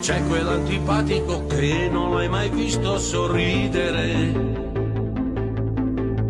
C'è quell'antipatico che non l'hai mai visto sorridere.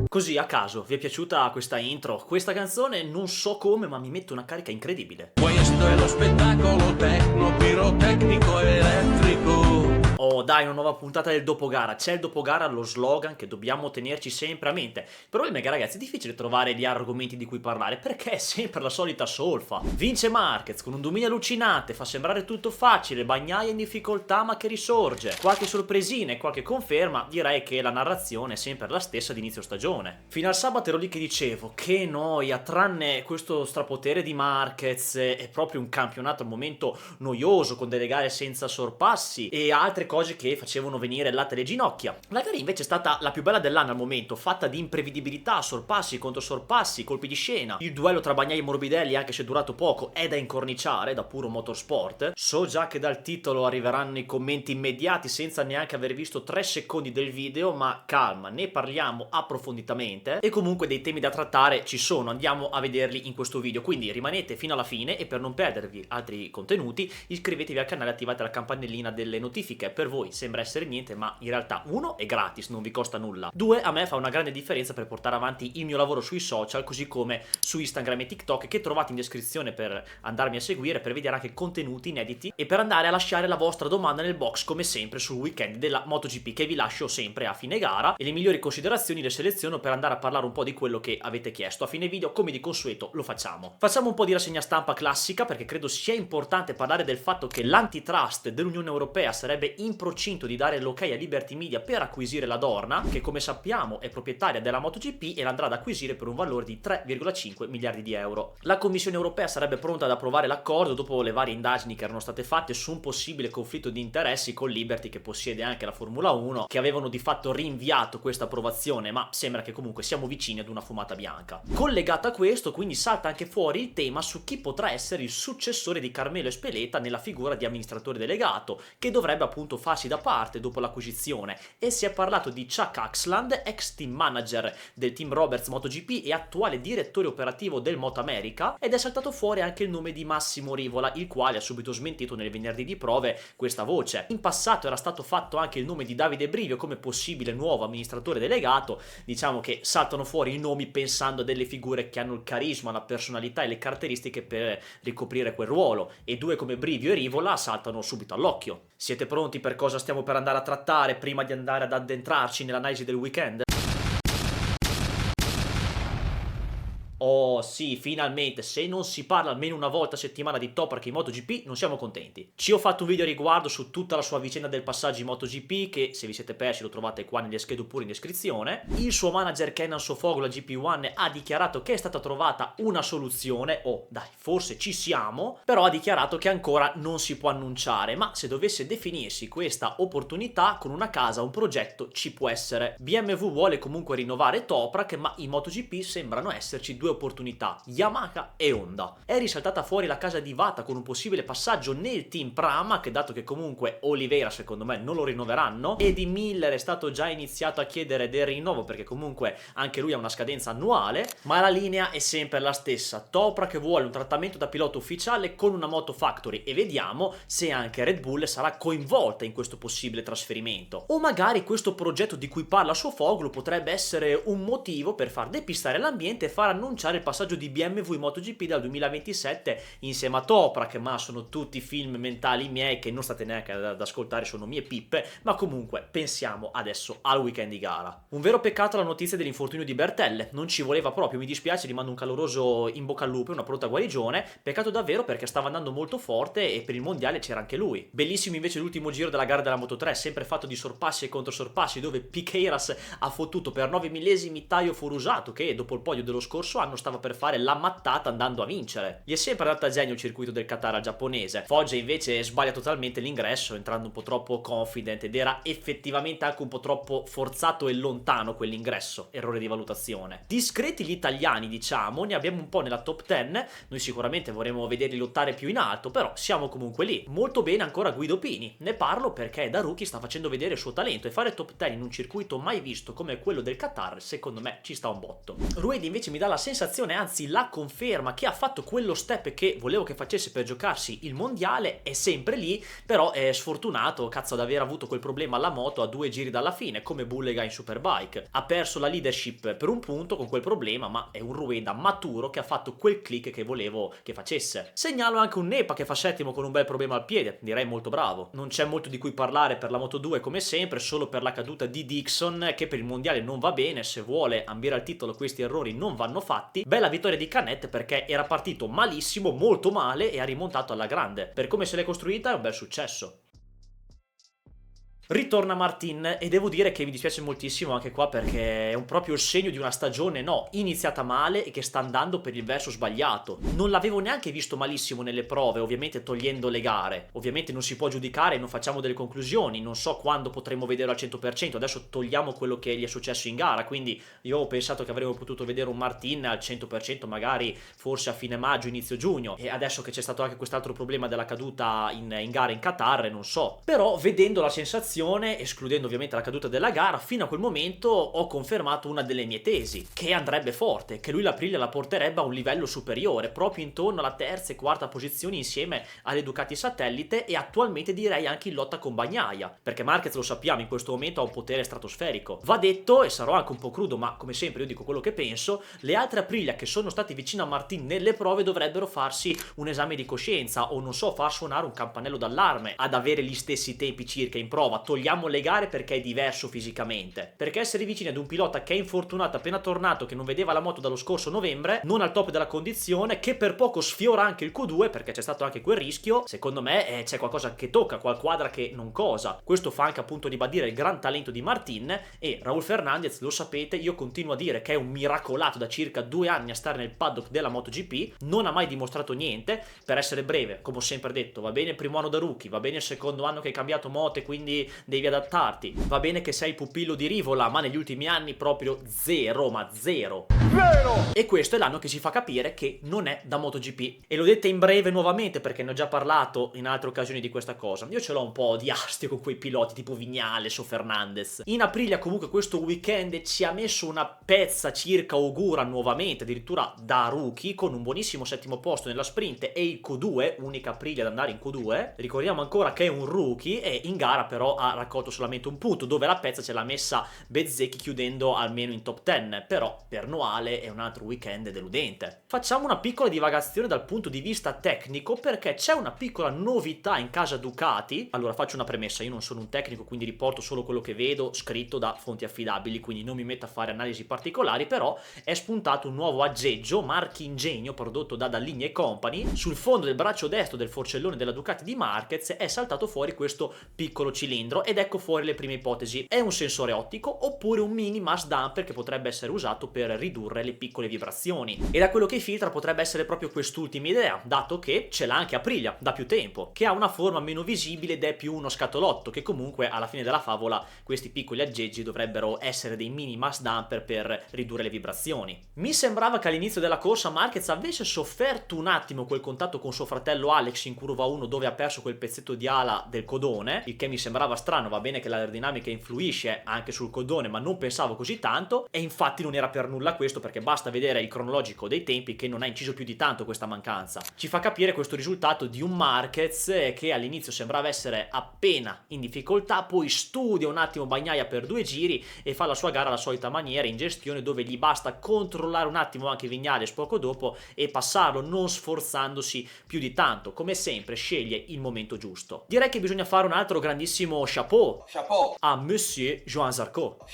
Così a caso, vi è piaciuta questa intro? Questa canzone non so come, ma mi mette una carica incredibile. Questo è lo spettacolo tecno, pirotecnico elettrico. Oh dai, una nuova puntata del dopogara. C'è il dopogara, lo slogan che dobbiamo tenerci sempre a mente. Il problema è che, ragazzi, è difficile trovare gli argomenti di cui parlare, perché è sempre la solita solfa. Vince Marquez con un dominio allucinante, fa sembrare tutto facile, Bagnaia in difficoltà ma che risorge. Qualche sorpresina e qualche conferma, direi che la narrazione è sempre la stessa di inizio stagione. Fino al sabato ero lì che dicevo, che noia, tranne questo strapotere di Marquez, è proprio un campionato al momento noioso, con delle gare senza sorpassi e altre cose che facevano venire il latte alle ginocchia. La gara invece è stata la più bella dell'anno al momento, fatta di imprevedibilità, sorpassi contro sorpassi, colpi di scena. Il duello tra Bagnaia e Morbidelli, anche se è durato poco, è da incorniciare, da puro motorsport. So già che dal titolo arriveranno i commenti immediati senza neanche aver visto 3 secondi del video, ma calma, ne parliamo approfonditamente e comunque dei temi da trattare ci sono, andiamo a vederli in questo video, quindi rimanete fino alla fine e per non perdervi altri contenuti iscrivetevi al canale e attivate la campanellina delle notifiche. Per voi sembra essere niente, ma in realtà 1 è gratis, non vi costa nulla, 2 a me fa una grande differenza per portare avanti il mio lavoro sui social, così come su Instagram e TikTok, che trovate in descrizione per andarmi a seguire, per vedere anche contenuti inediti e per andare a lasciare la vostra domanda nel box come sempre sul weekend della MotoGP, che vi lascio sempre a fine gara e le migliori considerazioni le seleziono per andare a parlare un po' di quello che avete chiesto. A fine video, come di consueto, lo facciamo un po' di rassegna stampa classica, perché credo sia importante parlare del fatto che l'antitrust dell'Unione Europea sarebbe in procinto di dare l'ok a Liberty Media per acquisire la Dorna, che come sappiamo è proprietaria della MotoGP e l'andrà ad acquisire per un valore di 3,5 miliardi di euro. La Commissione Europea sarebbe pronta ad approvare l'accordo dopo le varie indagini che erano state fatte su un possibile conflitto di interessi con Liberty, che possiede anche la Formula 1, che avevano di fatto rinviato questa approvazione, ma sembra che comunque siamo vicini ad una fumata bianca. Collegato a questo, quindi, salta anche fuori il tema su chi potrà essere il successore di Carmelo Espeleta nella figura di amministratore delegato, che dovrebbe appunto farsi da parte dopo l'acquisizione, e si è parlato di Chuck Axland, ex team manager del team Roberts MotoGP e attuale direttore operativo del Moto America, ed è saltato fuori anche il nome di Massimo Rivola, il quale ha subito smentito nel venerdì di prove questa voce. In passato era stato fatto anche il nome di Davide Brivio come possibile nuovo amministratore delegato. Diciamo che saltano fuori i nomi pensando a delle figure che hanno il carisma, la personalità e le caratteristiche per ricoprire quel ruolo, e due come Brivio e Rivola saltano subito all'occhio. Siete pronti per cosa stiamo per andare a trattare prima di andare ad addentrarci nell'analisi del weekend? Oh sì, finalmente, se non si parla almeno una volta a settimana di Toprak in MotoGP non siamo contenti. Ci ho fatto un video a riguardo su tutta la sua vicenda del passaggio in MotoGP, che se vi siete persi lo trovate qua nelle schede oppure in descrizione. Il suo manager Kenan Sofuoglu, la GP1, ha dichiarato che è stata trovata una soluzione, oh dai, forse ci siamo, però ha dichiarato che ancora non si può annunciare, ma se dovesse definirsi questa opportunità con una casa, un progetto ci può essere. BMW vuole comunque rinnovare Toprak, ma in MotoGP sembrano esserci due opportunità, Yamaha e Honda. È risaltata fuori la casa di Vata con un possibile passaggio nel team Pramac, dato che comunque Oliveira secondo me non lo rinnoveranno, e di Miller è stato già iniziato a chiedere del rinnovo perché comunque anche lui ha una scadenza annuale, ma la linea è sempre la stessa. Toprak vuole un trattamento da pilota ufficiale con una Moto Factory e vediamo se anche Red Bull sarà coinvolta in questo possibile trasferimento, o magari questo progetto di cui parla Sofuoglu potrebbe essere un motivo per far depistare l'ambiente e far annunciare il passaggio di BMW in MotoGP dal 2027 insieme a Toprak, ma sono tutti film mentali miei che non state neanche ad ascoltare, sono mie pippe, ma comunque pensiamo adesso al weekend di gara. Un vero peccato la notizia dell'infortunio di Bertelle, non ci voleva proprio, mi dispiace, gli mando un caloroso in bocca al lupo e una pronta guarigione, peccato davvero perché stava andando molto forte e per il mondiale c'era anche lui. Bellissimo invece l'ultimo giro della gara della Moto3, sempre fatto di sorpassi e controsorpassi, dove Piqueiras ha fottuto per 9 millesimi Taio Forusato, che dopo il podio dello scorso anno stava per fare la mattata andando a vincere. Gli è sempre andato a genio il circuito del Qatar giapponese. Foggia invece sbaglia totalmente l'ingresso, entrando un po' troppo confident, ed era effettivamente anche un po' troppo forzato e lontano quell'ingresso, errore di valutazione. Discreti gli italiani, diciamo, ne abbiamo un po' nella top 10, noi sicuramente vorremmo vederli lottare più in alto, però siamo comunque lì. Molto bene ancora Guido Pini, ne parlo perché da rookie sta facendo vedere il suo talento e fare top 10 in un circuito mai visto come quello del Qatar secondo me ci sta un botto. Ruedi invece mi dà la sensazione anzi la conferma che ha fatto quello step che volevo che facesse per giocarsi il mondiale, è sempre lì, però è sfortunato, cazzo, ad aver avuto quel problema alla moto a 2 giri dalla fine, come Bullega in Superbike. Ha perso la leadership per un punto con quel problema, ma è un Rueda maturo che ha fatto quel click che volevo che facesse. Segnalo anche un Nepa che fa settimo con un bel problema al piede, direi molto bravo. Non c'è molto di cui parlare per la Moto2 come sempre, solo per la caduta di Dixon che per il mondiale non va bene, se vuole ambire al titolo questi errori non vanno fatti. Bella vittoria di Canet perché era partito malissimo, molto male, e ha rimontato alla grande. Per come se l'è costruita è un bel successo. Ritorna Martin e devo dire che mi dispiace moltissimo anche qua perché è proprio il segno di una stagione, iniziata male e che sta andando per il verso sbagliato. Non l'avevo neanche visto malissimo nelle prove, ovviamente togliendo le gare. Ovviamente non si può giudicare, non facciamo delle conclusioni, non so quando potremo vederlo al 100%, adesso togliamo quello che gli è successo in gara, quindi io ho pensato che avremmo potuto vedere un Martin al 100% magari forse a fine maggio, inizio giugno, e adesso che c'è stato anche quest'altro problema della caduta in gara in Qatar, non so. Però vedendo la sensazione, escludendo ovviamente la caduta della gara, fino a quel momento ho confermato una delle mie tesi, che andrebbe forte, che lui l'Aprilia la porterebbe a un livello superiore, proprio intorno alla terza e quarta posizione insieme alle Ducati satellite, e attualmente direi anche in lotta con Bagnaia, perché Marquez, lo sappiamo, in questo momento ha un potere stratosferico. Va detto, e sarò anche un po' crudo, ma come sempre io dico quello che penso, le altre Aprilia che sono state vicine a Martin nelle prove dovrebbero farsi un esame di coscienza, o non so, far suonare un campanello d'allarme ad avere gli stessi tempi circa in prova. Togliamo le gare perché è diverso fisicamente, perché essere vicini ad un pilota che è infortunato, appena tornato, che non vedeva la moto dallo scorso novembre, non al top della condizione, che per poco sfiora anche il Q2 perché c'è stato anche quel rischio, secondo me c'è qualcosa che tocca, qualquadra che non cosa. Questo fa anche appunto ribadire il gran talento di Martin. E Raúl Fernández, lo sapete, io continuo a dire che è un miracolato da circa 2 anni a stare nel paddock della MotoGP, non ha mai dimostrato niente. Per essere breve, come ho sempre detto, va bene il primo anno da rookie, va bene il secondo anno che hai cambiato moto e quindi devi adattarti, va bene che sei il pupillo di Rivola, ma negli ultimi anni proprio zero, ma zero. E questo è l'anno che ci fa capire che non è da MotoGP. E lo dette in breve nuovamente perché ne ho già parlato in altre occasioni di questa cosa. Io ce l'ho un po' di astio con quei piloti tipo Vignales o Fernandez. In Aprilia comunque questo weekend ci ha messo una pezza circa Ogura nuovamente, addirittura da rookie, con un buonissimo settimo posto nella sprint e il Q2, unica Aprilia ad andare in Q2. Ricordiamo ancora che è un rookie e in gara però ha raccolto solamente un punto, dove la pezza ce l'ha messa Bezzecchi chiudendo almeno in top 10, però per Noale è un altro weekend deludente. Facciamo una piccola divagazione dal punto di vista tecnico perché c'è una piccola novità in casa Ducati. Allora faccio una premessa, io non sono un tecnico quindi riporto solo quello che vedo scritto da fonti affidabili, quindi non mi metto a fare analisi particolari, però è spuntato un nuovo aggeggio marchi Ingegno prodotto da Dall'Igna e Company. Sul fondo del braccio destro del forcellone della Ducati di Marquez è saltato fuori questo piccolo cilindro ed ecco fuori le prime ipotesi. È un sensore ottico oppure un mini mass damper che potrebbe essere usato per ridurre le piccole vibrazioni, e da quello che filtra potrebbe essere proprio quest'ultima idea, dato che ce l'ha anche Aprilia da più tempo, che ha una forma meno visibile ed è più uno scatolotto, che comunque alla fine della favola questi piccoli aggeggi dovrebbero essere dei mini mass damper per ridurre le vibrazioni. Mi sembrava che all'inizio della corsa Marquez avesse sofferto un attimo quel contatto con suo fratello Alex in curva 1 dove ha perso quel pezzetto di ala del codone, il che mi sembrava strano. Va bene che l'aerodinamica influisce anche sul codone, ma non pensavo così tanto, e infatti non era per nulla questo, perché basta vedere il cronologico dei tempi che non ha inciso più di tanto questa mancanza. Ci fa capire questo risultato di un Marquez che all'inizio sembrava essere appena in difficoltà, poi studia un attimo Bagnaia per 2 giri e fa la sua gara alla solita maniera in gestione, dove gli basta controllare un attimo anche Vignales poco dopo e passarlo, non sforzandosi più di tanto. Come sempre sceglie il momento giusto. Direi che bisogna fare un altro grandissimo chapeau a Monsieur Joan Zarco,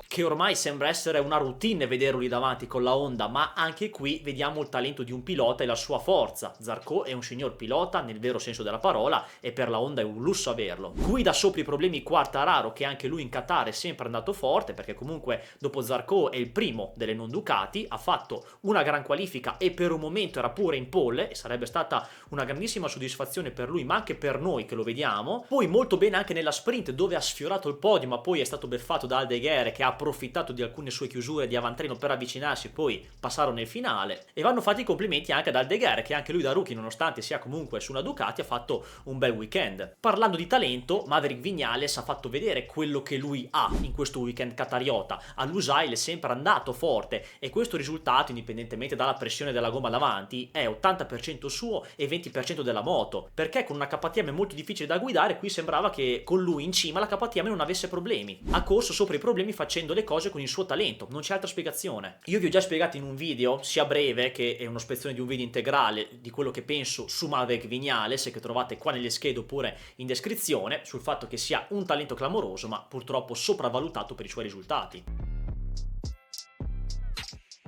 che ormai sembra essere una routine vederlo lì davanti con la Honda, ma anche qui vediamo il talento di un pilota e la sua forza. Zarco è un signor pilota nel vero senso della parola e per la Honda è un lusso averlo. Guida sopra i problemi Quartararo, che anche lui in Qatar è sempre andato forte, perché comunque dopo Zarco è il primo delle non Ducati, ha fatto una gran qualifica e per un momento era pure in pole e sarebbe stata una grandissima soddisfazione per lui ma anche per noi che lo vediamo. Poi molto bene anche nella sprint, sprint dove ha sfiorato il podio ma poi è stato beffato da Aldeguer che ha approfittato di alcune sue chiusure di avantreno per avvicinarsi e poi passare nel finale. E vanno fatti i complimenti anche ad Aldeguer che anche lui da rookie, nonostante sia comunque su una Ducati, ha fatto un bel weekend. Parlando di talento, Maverick Viñales ha fatto vedere quello che lui ha in questo weekend qatariota. All'Usail è sempre andato forte e questo risultato, indipendentemente dalla pressione della gomma davanti, è 80% suo e 20% della moto, perché con una KTM molto difficile da guidare qui sembrava che con lui in cima la KTM non avesse problemi. Ha corso sopra i problemi facendo le cose con il suo talento, non c'è altra spiegazione. Io vi ho già spiegato in un video, sia breve che è un'ospezione di un video integrale, di quello che penso su Maverick Viñales, che trovate qua nelle schede oppure in descrizione, sul fatto che sia un talento clamoroso ma purtroppo sopravvalutato per i suoi risultati.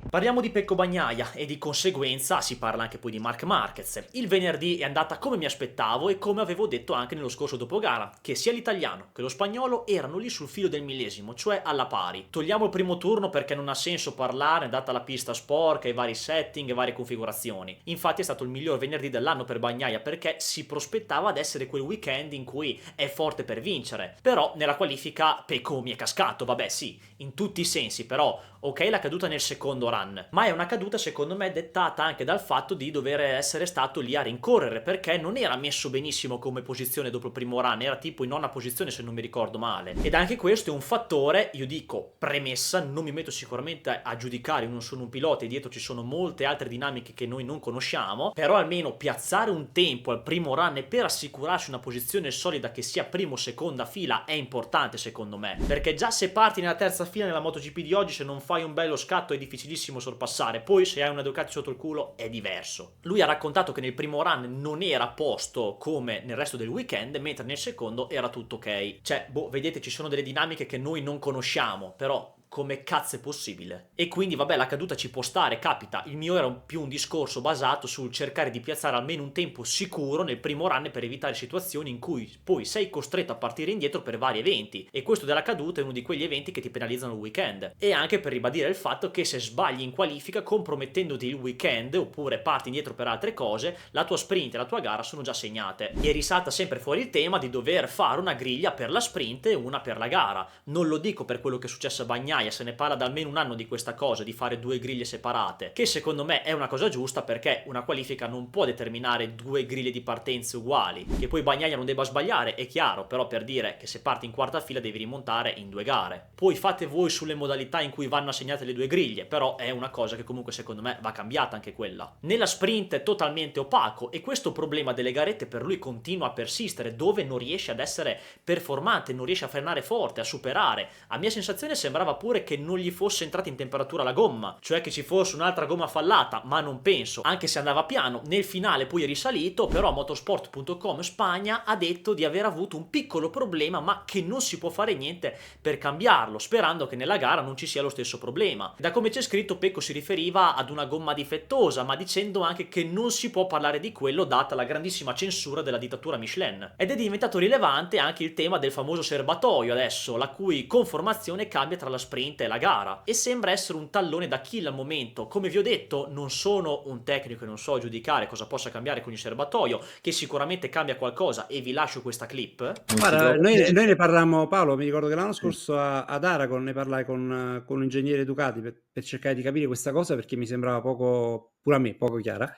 Parliamo di Pecco Bagnaia e di conseguenza si parla anche poi di Marc Marquez. Il venerdì è andata come mi aspettavo e come avevo detto anche nello scorso dopogara, che sia l'italiano che lo spagnolo erano lì sul filo del millesimo, cioè alla pari. Togliamo il primo turno perché non ha senso parlare data la pista sporca, i vari setting e varie configurazioni. Infatti è stato il miglior venerdì dell'anno per Bagnaia perché si prospettava ad essere quel weekend in cui è forte per vincere. Però nella qualifica Pecco mi è cascato, vabbè sì, in tutti i sensi, però ok la caduta nel secondo run, ma è una caduta secondo me dettata anche dal fatto di dover essere stato lì a rincorrere, perché non era messo benissimo come posizione dopo il primo run, era tipo in nona posizione se non mi ricordo male. Ed anche questo è un fattore, io dico premessa, non mi metto sicuramente a giudicare, io non sono un pilota e dietro ci sono molte altre dinamiche che noi non conosciamo, però almeno piazzare un tempo al primo run e per assicurarsi una posizione solida che sia primo o seconda fila è importante secondo me, perché già se parti nella terza fila nella MotoGP di oggi, se non fai un bello scatto è difficilissimo sorpassare, poi se hai una Ducati sotto il culo è diverso. Lui ha raccontato che nel primo run non era a posto come nel resto del weekend, mentre nel secondo era tutto ok. Cioè, boh, vedete, ci sono delle dinamiche che noi non conosciamo, però come cazzo è possibile? E quindi vabbè, la caduta ci può stare, capita. Il mio era più un discorso basato sul cercare di piazzare almeno un tempo sicuro nel primo run per evitare situazioni in cui poi sei costretto a partire indietro per vari eventi, e questo della caduta è uno di quegli eventi che ti penalizzano il weekend. E anche per ribadire il fatto che se sbagli in qualifica compromettendoti il weekend oppure parti indietro per altre cose, la tua sprint e la tua gara sono già segnate. E risalta sempre fuori il tema di dover fare una griglia per la sprint e una per la gara. Non lo dico per quello che è successo a Bagnaia, se ne parla da almeno un anno di questa cosa, di fare due griglie separate, che secondo me è una cosa giusta perché una qualifica non può determinare due griglie di partenze uguali. Che poi Bagnaia non debba sbagliare è chiaro, però per dire che se parti in quarta fila devi rimontare in due gare. Poi fate voi sulle modalità in cui vanno assegnate le due griglie, però è una cosa che comunque secondo me va cambiata anche quella. Nella sprint è totalmente opaco e questo problema delle garette per lui continua a persistere, dove non riesce ad essere performante, non riesce a frenare forte, a superare. A mia sensazione sembrava pure che non gli fosse entrata in temperatura la gomma, cioè che ci fosse un'altra gomma fallata, ma non penso, anche se andava piano. Nel finale poi è risalito, però motorsport.com Spagna ha detto di aver avuto un piccolo problema ma che non si può fare niente per cambiarlo, sperando che nella gara non ci sia lo stesso problema. Da come c'è scritto, Pecco si riferiva ad una gomma difettosa, ma dicendo anche che non si può parlare di quello data la grandissima censura della dittatura Michelin. Ed è diventato rilevante anche il tema del famoso serbatoio adesso, la cui conformazione cambia tra la sprint e la gara, e sembra essere un tallone d'Achille al momento. Come vi ho detto, non sono un tecnico e non so giudicare cosa possa cambiare con il serbatoio, che sicuramente cambia qualcosa, e vi lascio questa clip. Guarda, noi ne parlammo, Paolo, mi ricordo che l'anno scorso ad Aragon ne parlai con un ingegnere Ducati per cercare di capire questa cosa, perché mi sembrava poco, pure a me, poco chiara.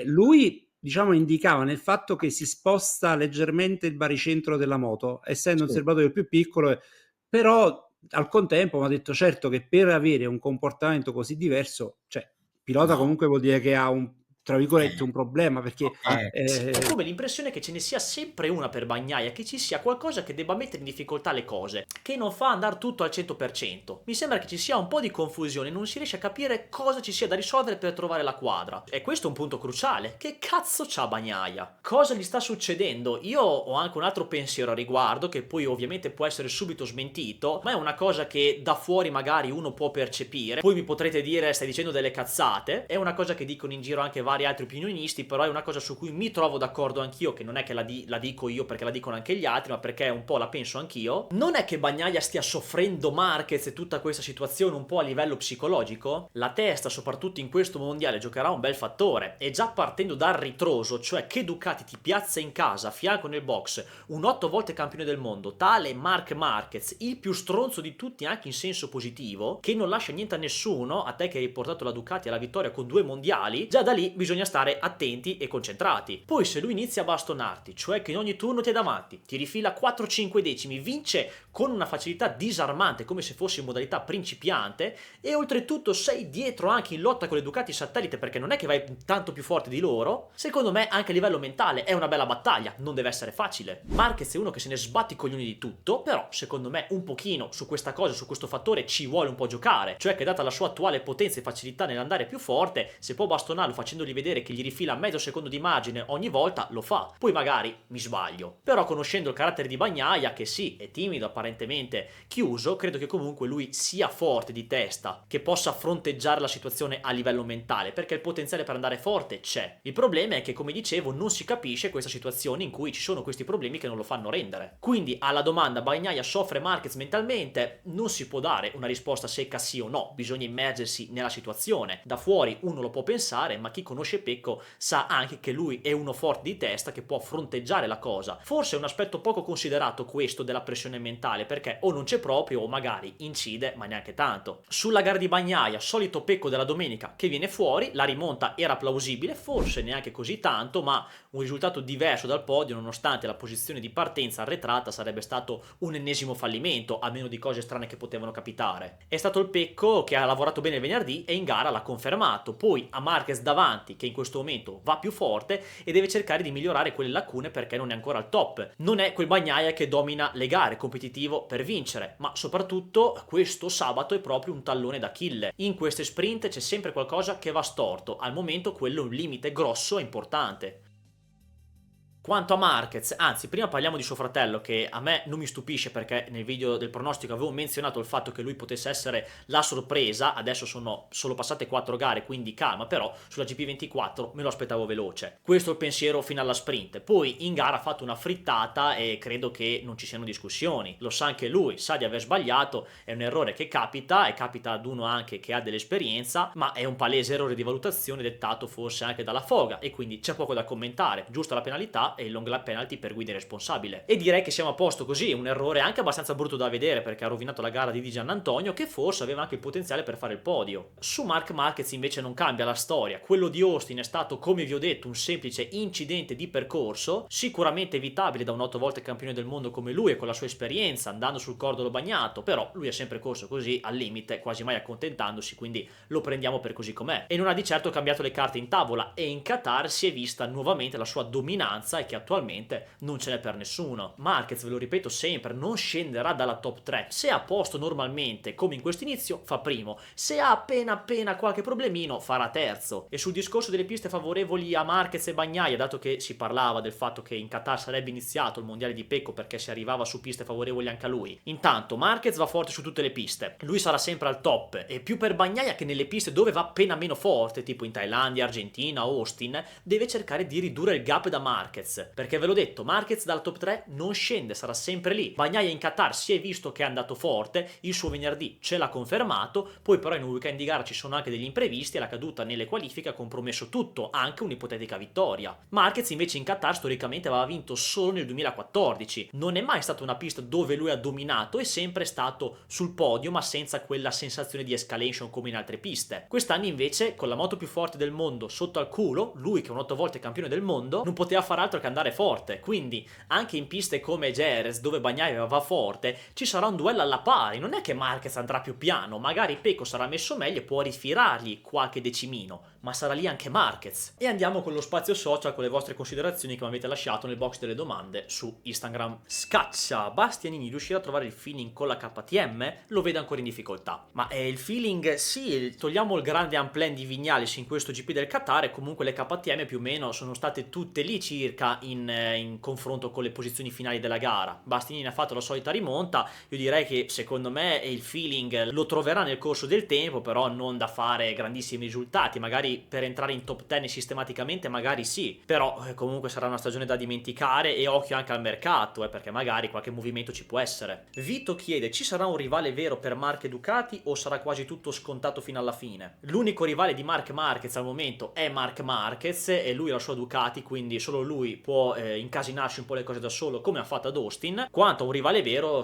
Lui, diciamo, indicava nel fatto che si sposta leggermente il baricentro della moto, essendo un serbatoio più piccolo, però al contempo mi ha detto certo che per avere un comportamento così diverso, cioè pilota comunque vuol dire che ha un, tra virgolette, un problema, perché è come l'impressione che ce ne sia sempre una per Bagnaia, che ci sia qualcosa che debba mettere in difficoltà le cose, che non fa andare tutto al 100%. Mi sembra che ci sia un po' di confusione, non si riesce a capire cosa ci sia da risolvere per trovare la quadra. E questo è un punto cruciale. Che cazzo c'ha Bagnaia? Cosa gli sta succedendo? Io ho anche un altro pensiero a riguardo, che poi ovviamente può essere subito smentito, ma è una cosa che da fuori magari uno può percepire. Poi mi potrete dire stai dicendo delle cazzate, è una cosa che dicono in giro anche vari vari altri opinionisti, però è una cosa su cui mi trovo d'accordo anch'io, che non è che la dico io perché la dicono anche gli altri, ma perché un po' la penso anch'io. Non è che Bagnaia stia soffrendo Marquez e tutta questa situazione un po' a livello psicologico? La testa, soprattutto in questo mondiale, giocherà un bel fattore, e già partendo dal ritroso, cioè che Ducati ti piazza in casa, a fianco nel box, un 8 volte campione del mondo, tale Marc Marquez, il più stronzo di tutti anche in senso positivo, che non lascia niente a nessuno, a te che hai portato la Ducati alla vittoria con 2 mondiali, già da lì bisogna stare attenti e concentrati. Poi se lui inizia a bastonarti, cioè che in ogni turno ti è davanti, ti rifila 4-5 decimi, vince con una facilità disarmante come se fosse in modalità principiante, e oltretutto sei dietro anche in lotta con le Ducati satellite perché non è che vai tanto più forte di loro, secondo me anche a livello mentale è una bella battaglia, non deve essere facile. Marquez è uno che se ne sbatte i coglioni di tutto, però secondo me un pochino su questa cosa, su questo fattore ci vuole un po' giocare, cioè che data la sua attuale potenza e facilità nell'andare più forte, se può bastonarlo facendogli vedere che gli rifila mezzo secondo di margine ogni volta, lo fa. Poi magari mi sbaglio, però conoscendo il carattere di Bagnaia, che sì, è timido, apparentemente chiuso, credo che comunque lui sia forte di testa, che possa fronteggiare la situazione a livello mentale, perché il potenziale per andare forte c'è. Il problema è che, come dicevo, non si capisce questa situazione in cui ci sono questi problemi che non lo fanno rendere. Quindi alla domanda Bagnaia soffre Marquez mentalmente, non si può dare una risposta secca sì o no, bisogna immergersi nella situazione. Da fuori uno lo può pensare, ma chi conosce Pecco sa anche che lui è uno forte di testa che può fronteggiare la cosa. Forse è un aspetto poco considerato questo della pressione mentale, perché o non c'è proprio o magari incide, ma neanche tanto. Sulla gara di Bagnaia, solito Pecco della domenica che viene fuori, la rimonta era plausibile, forse neanche così tanto, ma un risultato diverso dal podio nonostante la posizione di partenza arretrata sarebbe stato un ennesimo fallimento, a meno di cose strane che potevano capitare. È stato il Pecco che ha lavorato bene il venerdì e in gara l'ha confermato, poi a Marquez davanti che in questo momento va più forte e deve cercare di migliorare quelle lacune perché non è ancora al top. Non è quel Bagnaia che domina le gare, competitivo per vincere, ma soprattutto questo sabato è proprio un tallone d'Achille. In queste sprint c'è sempre qualcosa che va storto, al momento quello è un limite grosso e importante. Quanto a Marquez, anzi prima parliamo di suo fratello, che a me non mi stupisce perché nel video del pronostico avevo menzionato il fatto che lui potesse essere la sorpresa. Adesso sono solo passate 4 gare, quindi calma, però sulla GP24 me lo aspettavo veloce. Questo è il pensiero fino alla sprint. Poi in gara ha fatto una frittata e credo che non ci siano discussioni, lo sa anche lui, sa di aver sbagliato, è un errore che capita e capita ad uno anche che ha dell'esperienza, ma è un palese errore di valutazione dettato forse anche dalla foga e quindi c'è poco da commentare. Giusta la penalità e il long lap penalty per guida irresponsabile, e direi che siamo a posto così. Un errore anche abbastanza brutto da vedere perché ha rovinato la gara di Di Giannantonio, che forse aveva anche il potenziale per fare il podio. Su Marc Marquez invece non cambia la storia, quello di Austin è stato, come vi ho detto, un semplice incidente di percorso, sicuramente evitabile da un 8 volte campione del mondo come lui e con la sua esperienza, andando sul cordolo bagnato, però lui ha sempre corso così al limite, quasi mai accontentandosi, quindi lo prendiamo per così com'è, e non ha di certo cambiato le carte in tavola, e in Qatar si è vista nuovamente la sua dominanza che attualmente non ce n'è per nessuno. Marquez, ve lo ripeto sempre, non scenderà dalla top 3. Se ha posto normalmente come in quest'inizio fa primo, se ha appena qualche problemino farà terzo. E sul discorso delle piste favorevoli a Marquez e Bagnaia, dato che si parlava del fatto che in Qatar sarebbe iniziato il mondiale di Pecco perché si arrivava su piste favorevoli anche a lui, intanto Marquez va forte su tutte le piste, lui sarà sempre al top, e più per Bagnaia che nelle piste dove va appena meno forte, tipo in Thailandia, Argentina, Austin, deve cercare di ridurre il gap da Marquez, perché ve l'ho detto, Marquez dal top 3 non scende, sarà sempre lì. Bagnaia in Qatar si è visto che è andato forte, il suo venerdì ce l'ha confermato, poi però in un weekend di gara ci sono anche degli imprevisti e la caduta nelle qualifiche ha compromesso tutto, anche un'ipotetica vittoria. Marquez invece in Qatar storicamente aveva vinto solo nel 2014, non è mai stata una pista dove lui ha dominato, è sempre stato sul podio ma senza quella sensazione di escalation come in altre piste. Quest'anno invece con la moto più forte del mondo sotto al culo, lui che è un 8 volte campione del mondo non poteva fare altro che andare forte, quindi anche in piste come Jerez dove Bagnaia va forte ci sarà un duello alla pari, non è che Marquez andrà più piano, magari Pecco sarà messo meglio e può rifirargli qualche decimino, ma sarà lì anche Marquez. E andiamo con lo spazio social, con le vostre considerazioni che mi avete lasciato nel box delle domande su Instagram. Scaccia, Bastianini riuscirà a trovare il feeling con la KTM? Lo vedo ancora in difficoltà, ma è il feeling, sì, togliamo il grande unplan di Vignales in questo GP del Qatar e comunque le KTM più o meno sono state tutte lì circa in confronto con le posizioni finali della gara. Bastianini ha fatto la solita rimonta, io direi che secondo me il feeling lo troverà nel corso del tempo, però non da fare grandissimi risultati, magari magari per entrare in top 10 sistematicamente magari sì, però comunque sarà una stagione da dimenticare, e occhio anche al mercato, perché magari qualche movimento ci può essere. Vito chiede: ci sarà un rivale vero per Marc e Ducati o sarà quasi tutto scontato fino alla fine? L'unico rivale di Marc Marquez al momento è Marc Marquez e lui ha la sua Ducati, quindi solo lui può incasinarsi un po' le cose da solo, come ha fatto ad Austin. Quanto a un rivale vero,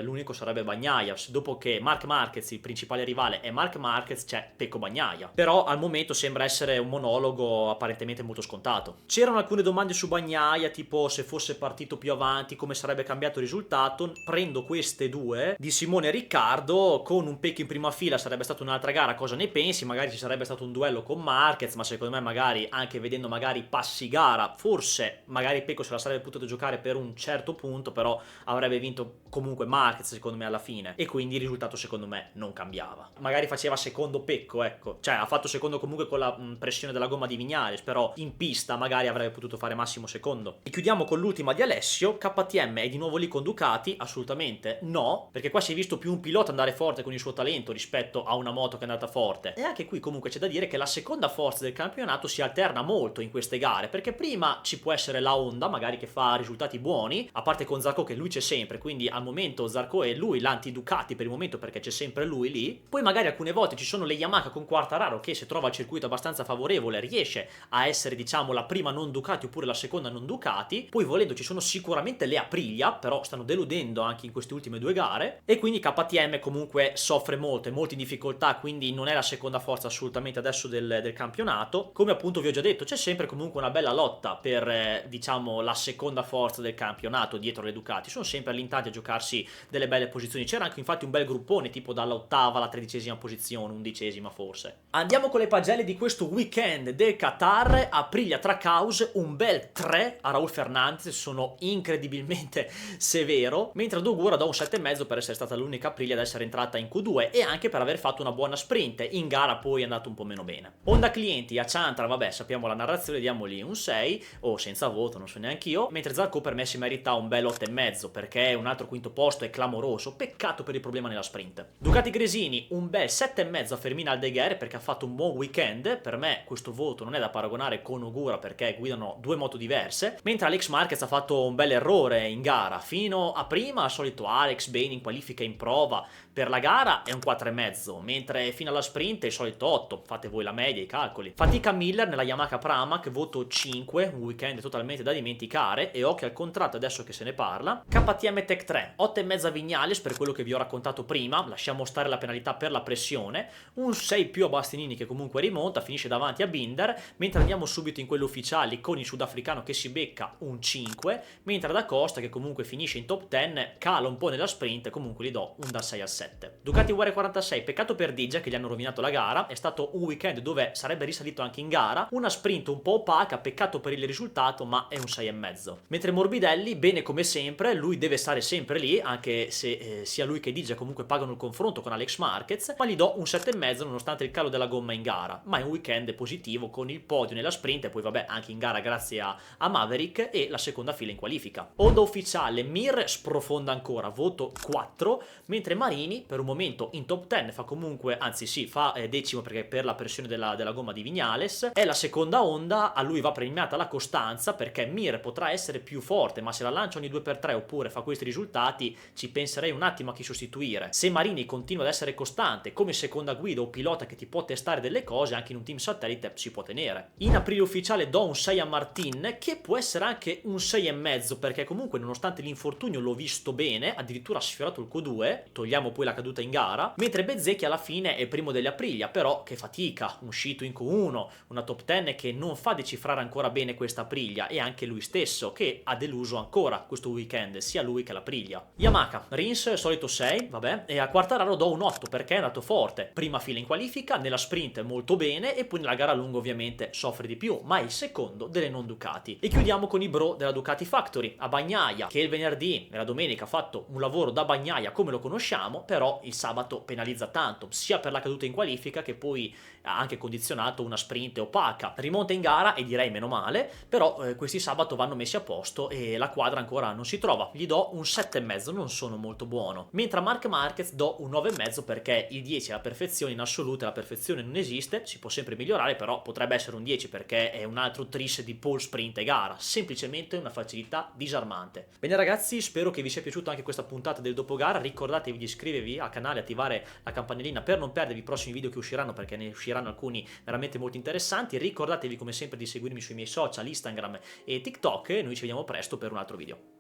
l'unico sarebbe Bagnaia. Dopo che Marc Marquez, il principale rivale, è Marc Marquez, c'è Pecco Bagnaia. Però al momento sembra essere un monologo apparentemente molto scontato. C'erano alcune domande su Bagnaia, tipo se fosse partito più avanti come sarebbe cambiato il risultato. Prendo queste due di Simone e Riccardo. Con un Pecco in prima fila sarebbe stata un'altra gara, cosa ne pensi? Magari ci sarebbe stato un duello con Marquez, ma secondo me magari anche vedendo magari passi gara, forse magari Pecco se la sarebbe potuto giocare per un certo punto, però avrebbe vinto comunque Marquez secondo me alla fine, e quindi il risultato secondo me non cambiava. Magari faceva secondo Pecco, ecco, cioè ha fatto secondo comunque con la pressione della gomma di Vignales, però in pista magari avrebbe potuto fare massimo secondo. E chiudiamo con l'ultima di Alessio: KTM è di nuovo lì con Ducati? Assolutamente no, perché qua si è visto più un pilota andare forte con il suo talento rispetto a una moto che è andata forte. E anche qui comunque c'è da dire che la seconda forza del campionato si alterna molto in queste gare, perché prima ci può essere la Honda magari che fa risultati buoni, a parte con Zarco che lui c'è sempre, quindi al momento Zarco è lui l'anti-Ducati per il momento, perché c'è sempre lui lì. Poi magari alcune volte ci sono le Yamaha con Quartararo che, se trova il circuito abbastanza favorevole, riesce a essere diciamo la prima non Ducati oppure la seconda non Ducati. Poi volendo ci sono sicuramente le Aprilia, però stanno deludendo anche in queste ultime due gare, e quindi KTM comunque soffre molto, è molto in difficoltà, quindi non è la seconda forza assolutamente adesso del campionato. Come appunto vi ho già detto, c'è sempre comunque una bella lotta per diciamo la seconda forza del campionato dietro le Ducati, sono sempre all'intanti a giocarsi delle belle posizioni. C'era anche infatti un bel gruppone tipo dall'8ª alla 13ª posizione, 11ª forse. Andiamo con le pagelle di questo weekend del Qatar. Aprilia Trackhouse, un bel 3 a Raul Fernandez, sono incredibilmente severo, mentre ad Ogura do un 7,5 per essere stata l'unica Aprilia ad essere entrata in Q2 e anche per aver fatto una buona sprint. In gara poi è andato un po' meno bene. Honda Clienti a Chantra, vabbè, sappiamo la narrazione, diamogli un 6 o senza voto, non so neanche io, mentre Zarco per me si merita un bel 8,5 perché un altro quinto posto è clamoroso, peccato per il problema nella sprint. Ducati Gresini, un bel 7,5 a Fermín Aldeguer perché ha fatto un buon weekend. Per me questo voto non è da paragonare con Ogura perché guidano due moto diverse, mentre Alex Marquez ha fatto un bel errore in gara. Fino a prima al solito Alex bene in qualifica e in prova, per la gara è un 4,5, mentre fino alla sprint è il solito 8, fate voi la media, i calcoli. Fatica Miller nella Yamaha Pramac, voto 5, un weekend totalmente da dimenticare, e occhio al contratto adesso che se ne parla. KTM Tech 3, 8,5 Vignales per quello che vi ho raccontato prima, lasciamo stare la penalità per la pressione, un 6 più a Bastianini che comunque rimonta, finisce davanti a Binder, mentre andiamo subito in quelli ufficiali con il sudafricano che si becca un 5, mentre da Costa che comunque finisce in top 10, cala un po' nella sprint, comunque gli do un da 6 a 7. Ducati UR46, peccato per Digia che gli hanno rovinato la gara, è stato un weekend dove sarebbe risalito anche in gara, una sprint un po' opaca, peccato per il risultato, ma è un 6,5. Mentre Morbidelli, bene come sempre, lui deve stare sempre lì, anche se sia lui che Digia comunque pagano il confronto con Alex Marquez, ma gli do un 7,5 nonostante il calo della gomma in gara, ma è un weekend positivo con il podio nella sprint e poi vabbè anche in gara grazie a Maverick e la seconda fila in qualifica. Honda ufficiale, Mir sprofonda ancora, voto 4, mentre Marini per un momento in top 10 fa comunque, anzi sì, fa decimo perché per la pressione della gomma di Vignales, è la seconda Honda, a lui va premiata la costanza perché Mir potrà essere più forte, ma se la lancia ogni 2x3 oppure fa questi risultati ci penserei un attimo a chi sostituire. Se Marini continua ad essere costante come seconda guida o pilota che ti può testare delle cose, anche in un team satellite si può tenere. In aprile ufficiale do un 6 a Martin, che può essere anche un 6,5 perché comunque nonostante l'infortunio l'ho visto bene, addirittura ha sfiorato il Q2, togliamo poi la caduta in gara, mentre Bezzecchi alla fine è primo delle Aprilia, però che fatica, uscito in Q1, una top 10 che non fa decifrare ancora bene questa Aprilia, e anche lui stesso che ha deluso ancora questo weekend, sia lui che l'Aprilia. Yamaha, Rins, solito 6, vabbè, e a Quartararo do un 8 perché è andato forte, prima fila in qualifica, nella sprint molto bene e poi nella gara a lungo ovviamente soffre di più, ma è il secondo delle non Ducati. E chiudiamo con i bro della Ducati Factory, a Bagnaia, che il venerdì e la domenica ha fatto un lavoro da Bagnaia come lo conosciamo, però il sabato penalizza tanto, sia per la caduta in qualifica che poi ha anche condizionato una sprint opaca. Rimonta in gara e direi meno male, però questi sabato vanno messi a posto e la quadra ancora non si trova. Gli do un 7,5, non sono molto buono. Mentre a Marc Marquez do un 9,5 perché il 10 è la perfezione in assoluto e la perfezione non esiste, si può sempre migliorare, però potrebbe essere un 10 perché è un altro tris di pole, sprint e gara, semplicemente una facilità disarmante. Bene ragazzi, spero che vi sia piaciuta anche questa puntata del dopogara, ricordatevi di iscrivervi al canale e attivare la campanellina per non perdervi i prossimi video che usciranno, perché ne usciranno alcuni veramente molto interessanti. Ricordatevi come sempre di seguirmi sui miei social, Instagram e TikTok, e noi ci vediamo presto per un altro video.